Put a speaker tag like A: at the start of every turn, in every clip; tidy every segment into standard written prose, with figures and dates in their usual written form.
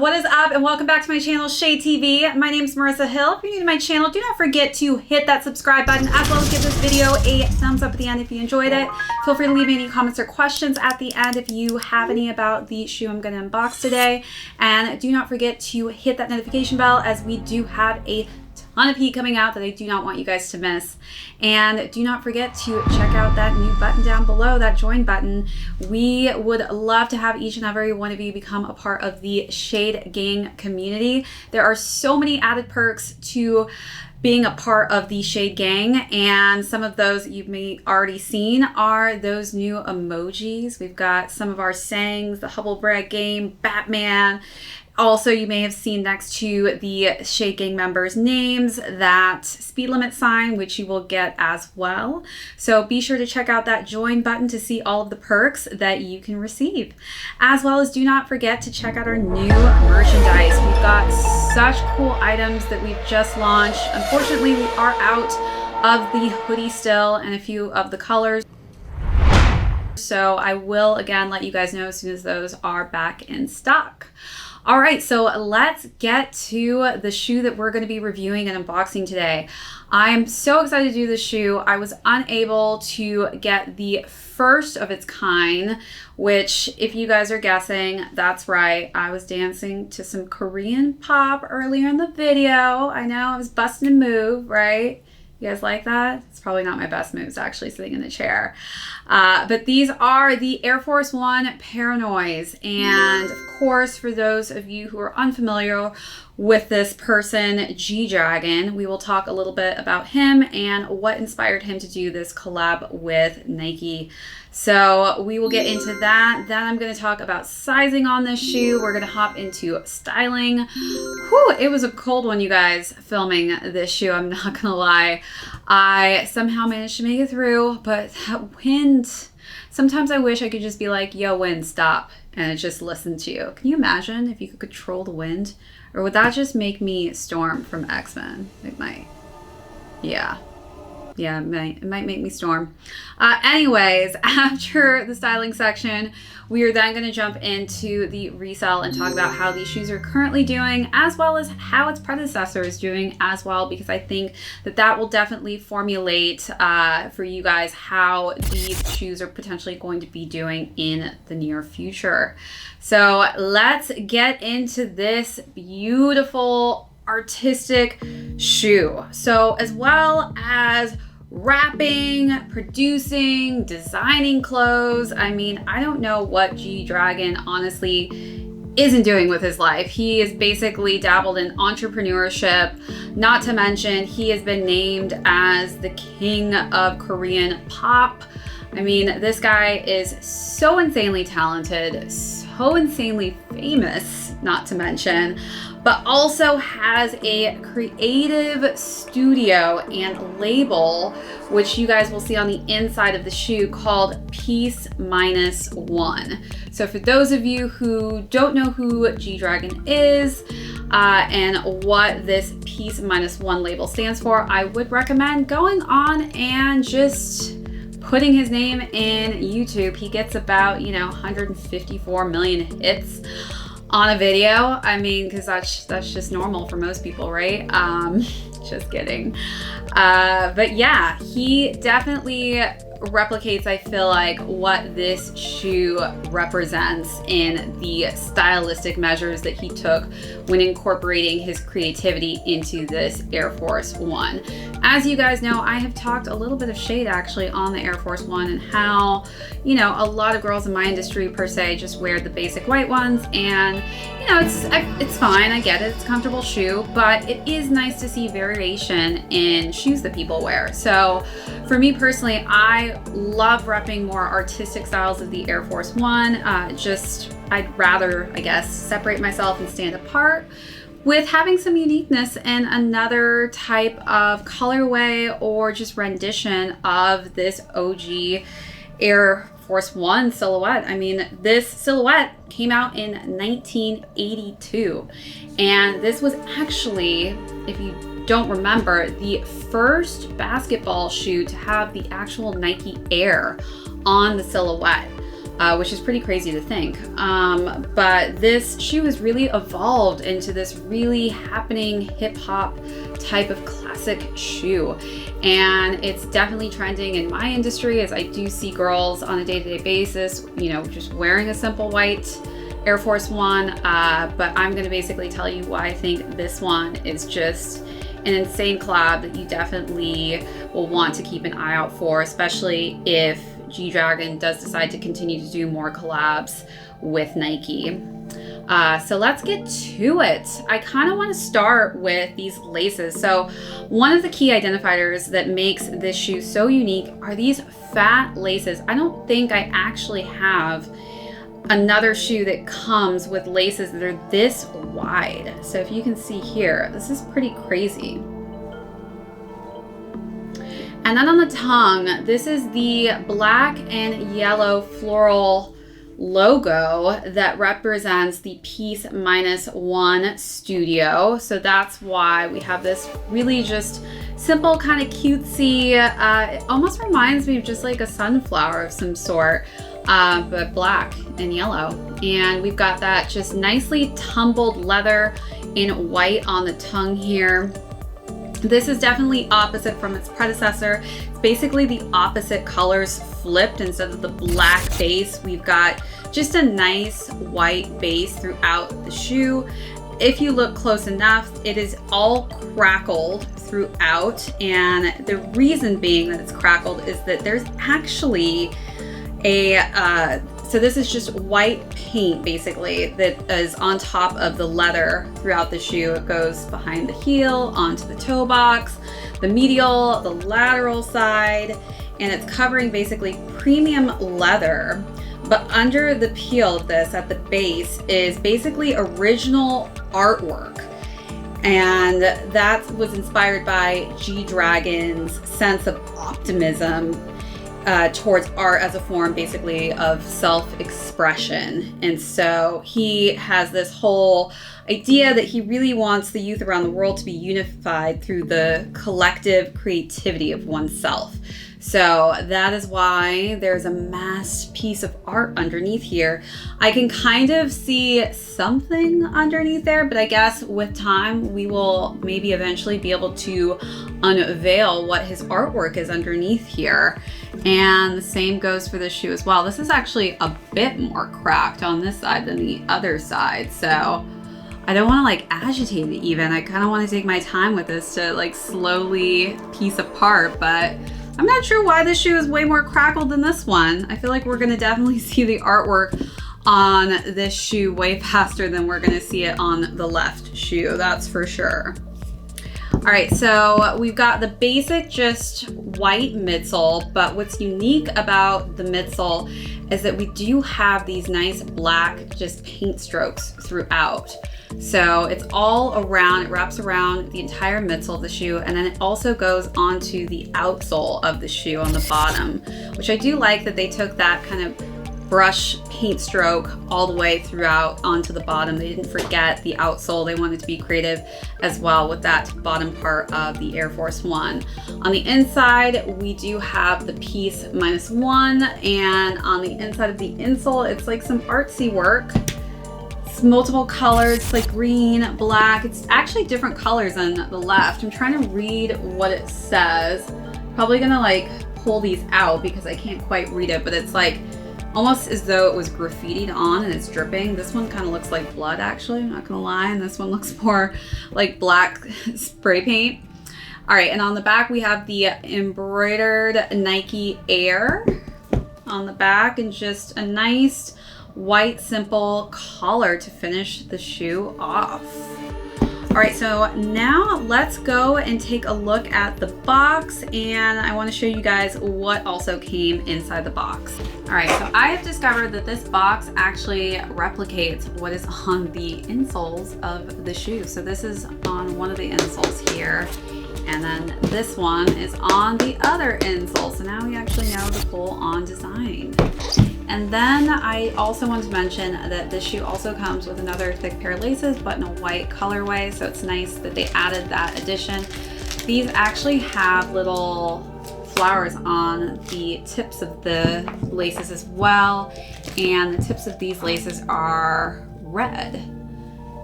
A: What is up, and welcome back to my channel, ShadeTV. My name is Marissa Hill. If you're new to my channel, do not forget to hit that subscribe button, as well as give this video a thumbs up at the end if you enjoyed it. Feel free to leave me any comments or questions at the end if you have any about the shoe I'm going to unbox today. And do not forget to hit that notification bell, as we do have a ton of heat coming out that I do not want you guys to miss. And do not forget to check out that new button down below, that join button. We would love to have each and every one of you become a part of the Shade Gang community. There are so many added perks to being a part of the Shade Gang, and some of those you may already seen are those new emojis. We've got some of our sayings, the Hubble Brag game, Batman. Also, you may have seen next to the Shade Gang members' names that speed limit sign, which you will get as well. So be sure to check out that join button to see all of the perks that you can receive. As well as do not forget to check out our new merchandise. We've got such cool items that we've just launched. Unfortunately, we are out of the hoodie still and a few of the colors. So I will again let you guys know as soon as those are back in stock. All right, so let's get to the shoe that we're going to be reviewing and unboxing today. I'm so excited to do this shoe. I was unable to get the first of its kind, which, if you guys are guessing, that's right. I was dancing to some Korean pop earlier in the video. I know, I was busting a move, right? You guys like that? It's probably not my best moves, actually, sitting in the chair. But these are the Air Force One Paranoise. And of course, for those of you who are unfamiliar with this person, G-Dragon, we will talk a little bit about him and what inspired him to do this collab with Nike. So we will get into that. Then I'm going to talk about sizing on this shoe. We're going to hop into styling. Whew, it was a cold one, you guys, filming this shoe. I'm not going to lie. I somehow managed to make it through, but that wind, sometimes I wish I could just be like, yo, wind, stop, and it just listen to you. Can you imagine if you could control the wind? Or would that just make me Storm from X-Men? It might. Yeah. Yeah, it might make me Storm. Anyways, after the styling section, we are then going to jump into the resale and talk about how these shoes are currently doing, as well as how its predecessor is doing as well, because I think that that will definitely formulate for you guys how these shoes are potentially going to be doing in the near future. So let's get into this beautiful artistic shoe. So as well as rapping, producing, designing clothes, I mean, I don't know what G-Dragon honestly isn't doing with his life. He is basically dabbled in entrepreneurship, not to mention he has been named as the king of Korean pop. I mean, this guy is so insanely talented, so insanely famous, not to mention, but also has a creative studio and label, which you guys will see on the inside of the shoe, called Peaceminusone. So for those of you who don't know who G-Dragon is and what this Peaceminusone label stands for, I would recommend going on and just putting his name in YouTube. He gets about, 154 million hits on a video. I mean, because that's just normal for most people, right? Just kidding. But yeah, he definitely replicates, I feel like, what this shoe represents in the stylistic measures that he took when incorporating his creativity into this Air Force One. As you guys know, I have talked a little bit of shade actually on the Air Force One and how, a lot of girls in my industry per se just wear the basic white ones, and it's fine, I get it, it's a comfortable shoe, but it is nice to see variation in shoes that people wear. So for me personally, I love repping more artistic styles of the Air Force One. I'd rather, I guess, separate myself and stand apart with having some uniqueness in another type of colorway or just rendition of this OG Air Force One silhouette. I mean, this silhouette came out in 1982, and this was actually, if you don't remember, the first basketball shoe to have the actual Nike Air on the silhouette. which is pretty crazy to think. But this shoe has really evolved into this really happening hip hop type of classic shoe. And it's definitely trending in my industry, as I do see girls on a day-to-day basis, you know, just wearing a simple white Air Force One. But I'm gonna basically tell you why I think this one is just an insane collab that you definitely will want to keep an eye out for, especially if G-Dragon does decide to continue to do more collabs with Nike. So let's get to it. I kind of want to start with these laces. So one of the key identifiers that makes this shoe so unique are these fat laces. I don't think I actually have another shoe that comes with laces that are this wide. So if you can see here, this is pretty crazy. And then on the tongue, this is the black and yellow floral logo that represents the Peaceminusone studio. So that's why we have this really just simple, kind of cutesy, it almost reminds me of just like a sunflower of some sort, but black and yellow. And we've got that just nicely tumbled leather in white on the tongue here. This is definitely opposite from its predecessor. It's basically the opposite colors flipped. Instead of the black base, we've got just a nice white base throughout the shoe. If you look close enough, it is all crackled throughout. And the reason being that it's crackled is that there's actually a, so this is just white paint basically that is on top of the leather throughout the shoe. It goes behind the heel, onto the toe box, the medial, the lateral side, and it's covering basically premium leather. But under the peel of this at the base is basically original artwork. And that was inspired by G-Dragon's sense of optimism towards art as a form basically of self-expression. And so he has this whole idea that he really wants the youth around the world to be unified through the collective creativity of oneself. So that is why there's a mass piece of art underneath here. I can kind of see something underneath there, but I guess with time we will maybe eventually be able to unveil what his artwork is underneath here. And the same goes for this shoe as well. This is actually a bit more cracked on this side than the other side. So I don't want to like agitate it even. I kind of want to take my time with this to like slowly piece apart, but I'm not sure why this shoe is way more crackled than this one. I feel like we're gonna definitely see the artwork on this shoe way faster than we're gonna see it on the left shoe, that's for sure. All right, so we've got the basic just white midsole, but what's unique about the midsole is that we do have these nice black just paint strokes throughout. So it's all around, it wraps around the entire midsole of the shoe, and then it also goes onto the outsole of the shoe on the bottom, which I do like that they took that kind of brush paint stroke all the way throughout onto the bottom. They didn't forget the outsole. They wanted to be creative as well with that bottom part of the Air Force One. On the inside, we do have the Peaceminusone, and on the inside of the insole, it's like some artsy work. Multiple colors like green, black. It's actually different colors on the left. I'm trying to read what it says. Probably gonna like pull these out because I can't quite read it, but it's like almost as though it was graffitied on and it's dripping. This one kind of looks like blood actually, I'm not gonna lie, and this one looks more like black spray paint. All right, and on the back we have the embroidered Nike Air on the back and just a nice white simple collar to finish the shoe off. All right, so now let's go and take a look at the box, and I want to show you guys what also came inside the box. All right, so I have discovered that this box actually replicates what is on the insoles of the shoe. So this is on one of the insoles here, and then this one is on the other insole. So now we actually know the full on design. And then I also want to mention that this shoe also comes with another thick pair of laces, but in a white colorway. So it's nice that they added that addition. These actually have little flowers on the tips of the laces as well. And the tips of these laces are red.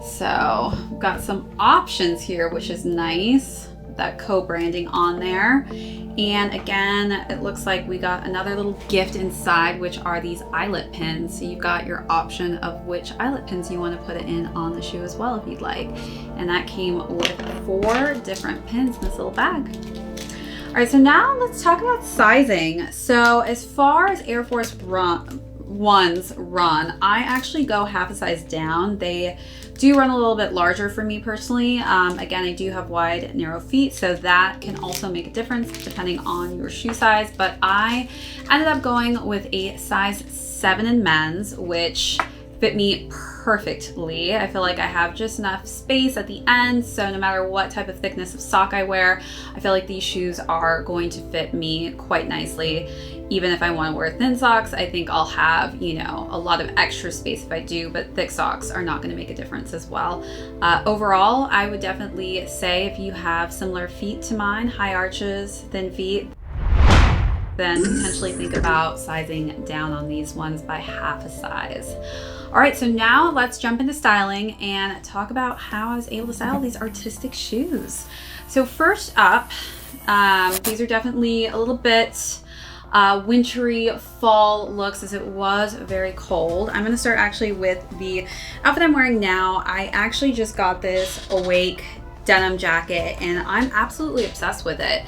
A: So we've got some options here, which is nice. That co-branding on there. And again, it looks like we got another little gift inside, which are these eyelet pins. So you've got your option of which eyelet pins you want to put it in on the shoe as well if you'd like. And that came with 4 different pins in this little bag. All right, so now let's talk about sizing. So as far as Air Force Ones run, I actually go half a size down. They do run a little bit larger for me personally. Again, I do have wide, narrow feet, so that can also make a difference depending on your shoe size. But I ended up going with a size 7 in men's, which fit me perfectly. I feel like I have just enough space at the end, so no matter what type of thickness of sock I wear, I feel like these shoes are going to fit me quite nicely. Even if I want to wear thin socks, I think I'll have, you know, a lot of extra space if I do, but thick socks are not going to make a difference as well. Overall, I would definitely say if you have similar feet to mine, high arches, thin feet, then potentially think about sizing down on these ones by half a size. All right, so now let's jump into styling and talk about how I was able to style these artistic shoes. So first up, these are definitely a little bit wintry fall looks as it was very cold. I'm gonna start actually with the outfit I'm wearing now. I actually just got this Awake denim jacket and I'm absolutely obsessed with it.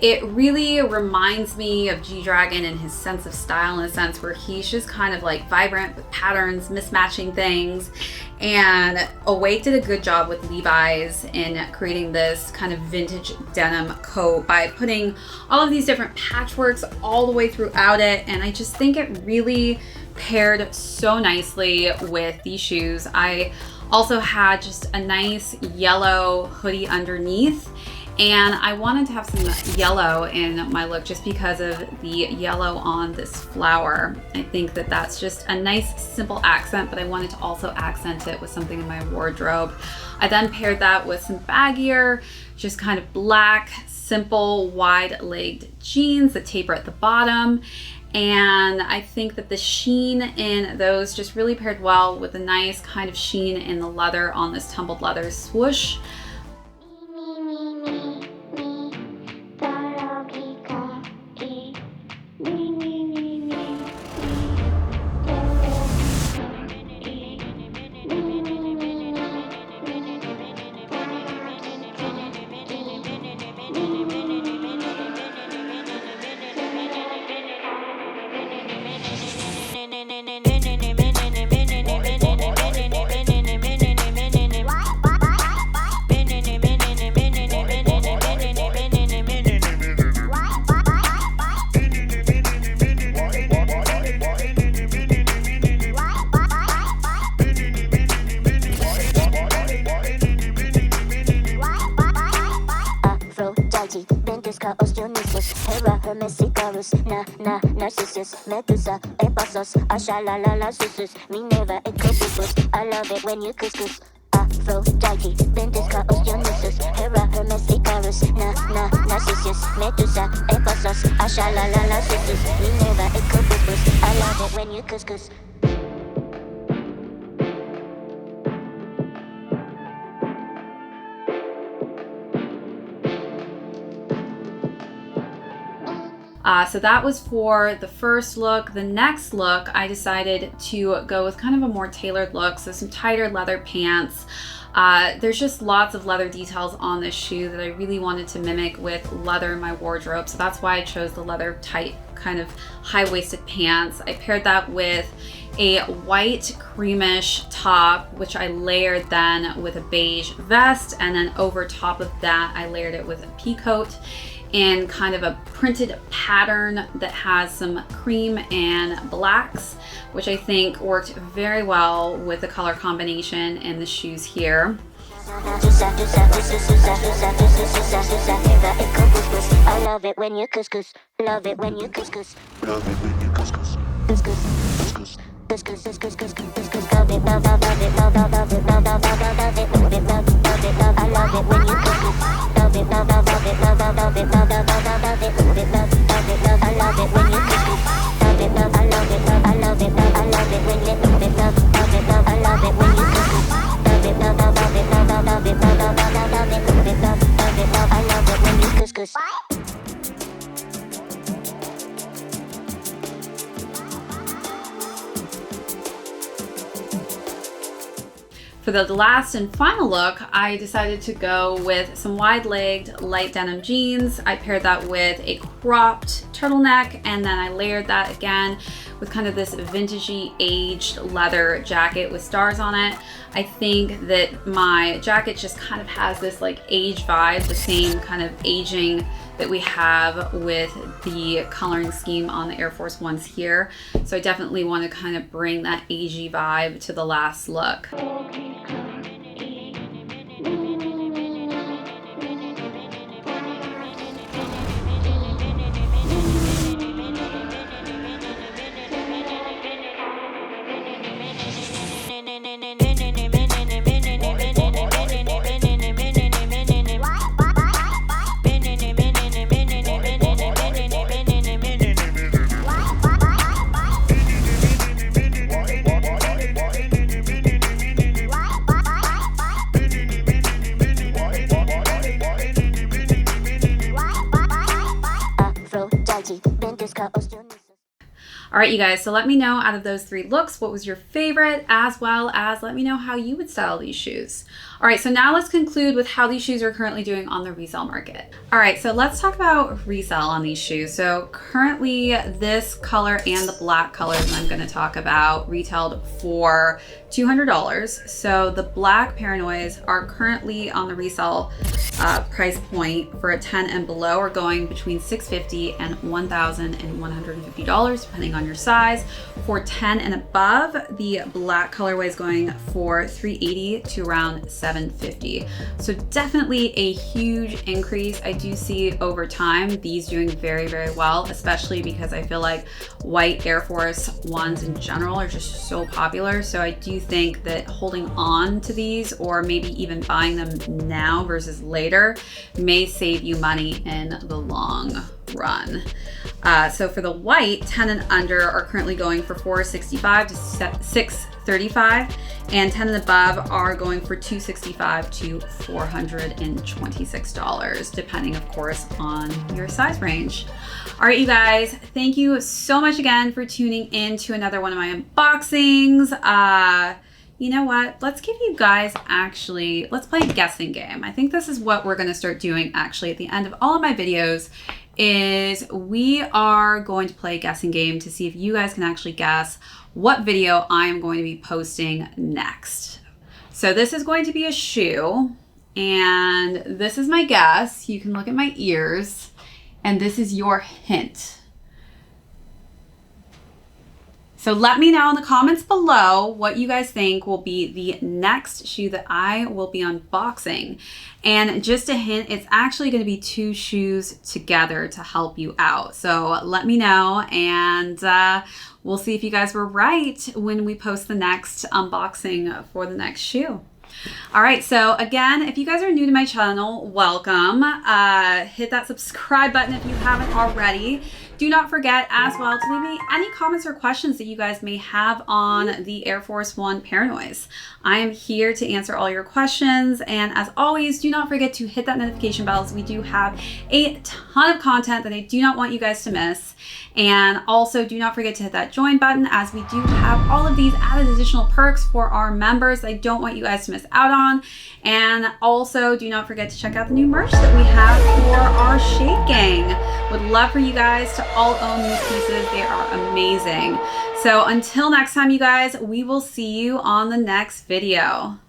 A: It really reminds me of G-Dragon and his sense of style in a sense where he's just kind of like vibrant with patterns, mismatching things. And Awake did a good job with Levi's in creating this kind of vintage denim coat by putting all of these different patchworks all the way throughout it. And I just think it really paired so nicely with these shoes. I also had just a nice yellow hoodie underneath. And I wanted to have some yellow in my look just because of the yellow on this flower. I think that that's just a nice simple accent, but I wanted to also accent it with something in my wardrobe. I then paired that with some baggier, just kind of black, simple, wide-legged jeans that taper at the bottom. And I think that the sheen in those just really paired well with a nice kind of sheen in the leather on this tumbled leather swoosh.
B: Medusa, epasos, ashalalala susus. Me never eclipse. I love it when you couscous. Aphrodite, Bendiska, Osteonissus, Hera, Hermes, Icarus, Narcissus, Medusa, epasos, ashalalala susus. Me never eclipse. I love it when you couscous.
A: So that was for the first look. The next look, I decided to go with kind of a more tailored look. So some tighter leather pants. There's just lots of leather details on this shoe that I really wanted to mimic with leather in my wardrobe. So that's why I chose the leather tight kind of high-waisted pants. I paired that with a white creamish top, which I layered then with a beige vest. And then over top of that, I layered it with a pea coat in kind of a printed pattern that has some cream and blacks, which I think worked very well with the color combination in the shoes here.
B: I love it when you couscous. Love it when you couscous. Love it when you couscous. Couscous.
A: For the last and final look, I decided to go with some wide-legged light denim jeans. I paired that with a cropped turtleneck, and then I layered that again with kind of this vintagey aged leather jacket with stars on it. I think that my jacket just kind of has this like age vibe, the same kind of aging that we have with the coloring scheme on the Air Force Ones here. So I definitely want to kind of bring that agey vibe to the last look. All right, you guys, so let me know out of those 3 looks, what was your favorite, as well as let me know how you would style these shoes. All right, so now let's conclude with how these shoes are currently doing on the resale market. All right, so let's talk about resale on these shoes. So currently this color and the black colors I'm gonna talk about retailed for $200. So the black Paranoise are currently on the resale price point for a 10 and below are going between $650 and $1,150 depending on your size. For 10 and above, the black colorway is going for $380 to around $750. So definitely a huge increase. I do see over time these doing very, very well, especially because I feel like white Air Force Ones in general are just so popular. So I do think that holding on to these or maybe even buying them now versus later may save you money in the long run. So for the white, 10 and under are currently going for $465 to $635, and 10 and above are going for $265 to $426, depending of course on your size range. All right, you guys, thank you so much again for tuning in to another one of my unboxings. You know what? Let's give you guys let's play a guessing game. I think this is what we're gonna start doing actually at the end of all of my videos is we are going to play a guessing game to see if you guys can actually guess what video I am going to be posting next. So this is going to be a shoe, and this is my guess. You can look at my ears, and this is your hint. So let me know in the comments below what you guys think will be the next shoe that I will be unboxing. And just a hint, it's actually going to be 2 shoes together to help you out. So let me know, and we'll see if you guys were right when we post the next unboxing for the next shoe. All right, so again, if you guys are new to my channel, welcome. Hit that subscribe button if you haven't already. Do not forget as well to leave me any comments or questions that you guys may have on the Air Force One Paranoise. I am here to answer all your questions, and as always, do not forget to hit that notification bell as we do have a ton of content that I do not want you guys to miss. And also do not forget to hit that join button as we do have all of these added additional perks for our members that I don't want you guys to miss out on. And also do not forget to check out the new merch that we have for our Shade Gang. Would love for you guys to all own these pieces. They are amazing. So until next time, you guys, we will see you on the next video.